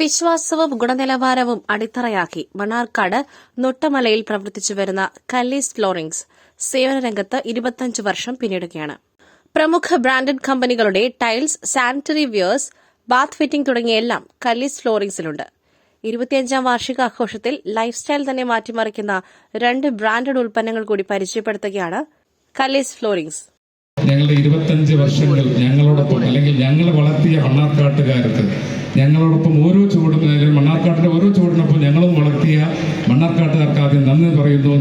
വിശ്വാസവും ഗുണനിലവാരവും അടിത്തറയാക്കി മണ്ണാർക്കാട് നൊട്ടമലയിൽ പ്രവർത്തിച്ചുവരുന്ന കല്ലീസ് ഫ്ലോറിംഗ്സ് സേവനരംഗത്ത് 25 വർഷം പിന്നിടുകയാണ്. പ്രമുഖ ബ്രാൻഡഡ് കമ്പനികളുടെ tiles, sanitary wares, bath fitting തുടങ്ങിയെല്ലാം കല്ലീസ് ഫ്ലോറിംഗ്സിലുണ്ട്. 25ാം വാർഷികാഘോഷത്തിൽ ലൈഫ് സ്റ്റൈൽ തന്നെ മാറ്റിമറിക്കുന്ന 2 ബ്രാൻഡഡ് ഉൽപ്പന്നങ്ങൾ കൂടി പരിചയപ്പെടുത്തുകയാണ് കല്ലീസ് ഫ്ലോറിംഗ്സ്. ഞങ്ങളുടെ 25 വർഷങ്ങൾ ഞങ്ങളോടൊപ്പം, അല്ലെങ്കിൽ ഞങ്ങൾ വളർത്തിയ മണ്ണാർക്കാട്ടുകാർക്ക് ഞങ്ങളോടൊപ്പം ഓരോ ചുവടും, മണ്ണാർക്കാട്ടിന്റെ ഓരോ ചുവടിനൊപ്പം ഞങ്ങളും വളർത്തിയ മണ്ണാർക്കാട്ടുകാർക്ക് ആദ്യം നന്ദി പറയുന്നു.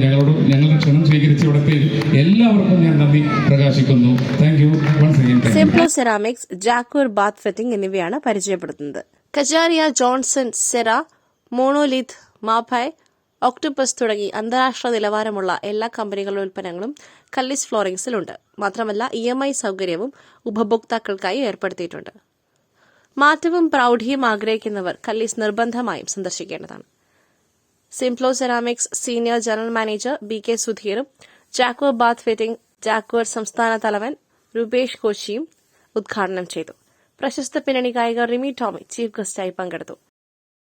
ഞങ്ങളുടെ ക്ഷണം സ്വീകരിച്ച് ഇവിടുത്തെ എല്ലാവർക്കും ഞാൻ നന്ദി പ്രകാശിക്കുന്നു. Thank you once again. Simpolo ceramics, Jaquar bath fitting എന്നിവയാണ് പരിചയപ്പെടുത്തുന്നത്. കജാരിയ, ജോൺസൺ, സെറ, മോണോലിത്ത്, മാഭായ്, ഒക്ടോപ്പസ് തുടങ്ങി അന്താരാഷ്ട്ര നിലവാരമുള്ള എല്ലാ കമ്പനികളുടെ ഉൽപ്പന്നങ്ങളും കല്ലീസ് ഫ്ലോറിംഗ്സിലുണ്ട്. മാത്രമല്ല EMI സൌകര്യവും ഉപഭോക്താക്കൾക്കായി ഏർപ്പെടുത്തിയിട്ടുണ്ട്. മാറ്റവും പ്രൌഢിയും ആഗ്രഹിക്കുന്നവർ കല്ലീസ് നിർബന്ധമായും സന്ദർശിക്കേണ്ടതാണ്. Simpolo ceramics senior general manager BK സുധീറും ജാക്വർ ബാത്ത് ഫിറ്റിംഗ് ജാക്വർ സംസ്ഥാന തലവൻ രൂപേഷ് കോശിയും ഉദ്ഘാടനം ചെയ്തു. പ്രശസ്ത പിന്നണി ഗായിക റിമി ടോമി ചീഫ് ഗസ്റ്റായി പങ്കെടുത്തു.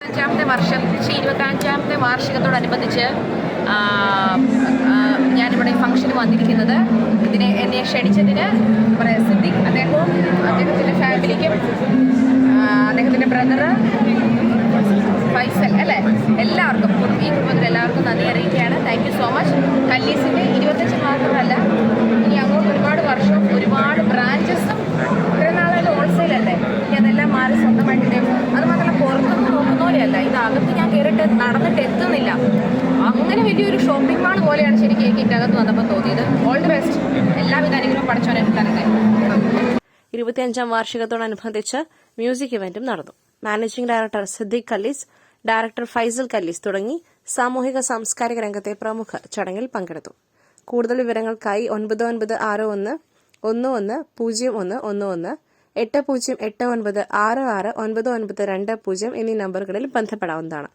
25ാമത്തെ വാർഷികത്തോടനുബന്ധിച്ച് ഞാനിവിടെ ഫംഗ്ഷന് വന്നിരിക്കുന്നത്. എന്നെ ക്ഷണിച്ചതിന് സിദ്ദിഖ്, അദ്ദേഹത്തിന്റെ ഫാമിലിക്കും അദ്ദേഹത്തിന്റെ ബ്രദർ ഫൈസൽ എല്ലാവർക്കും, ഈ കുടുംബത്തിൽ എല്ലാവർക്കും നന്ദി അറിയിക്കുകയാണ്. Thank you so much. കല്ലീസിന്റെ 25 മാത്രമല്ല, ഇനി അങ്ങോട്ട് ഒരുപാട് വർഷം ഒരുപാട് ബ്രാഞ്ചസും, ഇത്രയും നാളായാലും ഹോൾസെയിൽ അല്ലേ, ഇനി അതെല്ലാം മാറി സ്വന്തമായിട്ട്, അത് മാത്രമല്ല പുറത്തൊന്നും നോക്കുന്ന പോലെയല്ല, ഇത് അകത്ത് ഞാൻ കയറിയിട്ട് നടന്നിട്ട് എത്തുന്നില്ല. അങ്ങനെ വലിയൊരു ഷോപ്പിംഗ് മാൾ പോലെയാണ് ശരിക്കും എനിക്ക് ഇതിൻ്റെ അകത്ത് വന്നപ്പോൾ തോന്നിയത്. ഓൾ ദി ബെസ്റ്റ്, എല്ലാവിധ അനുഗ്രഹവും പഠിച്ചവനെ തരട്ടെ. 25ാം വാർഷികത്തോടനുബന്ധിച്ച് മ്യൂസിക് ഇവന്റും നടന്നു. Managing director Siddique Kallis, director Faisal Kallis തുടങ്ങി സാമൂഹിക സാംസ്കാരിക രംഗത്തെ പ്രമുഖർ ചടങ്ങിൽ പങ്കെടുത്തു. കൂടുതൽ വിവരങ്ങൾക്കായി 9961 110111 8089669920 എന്നീ നമ്പറുകളിൽ ബന്ധപ്പെടാവുന്നതാണ്.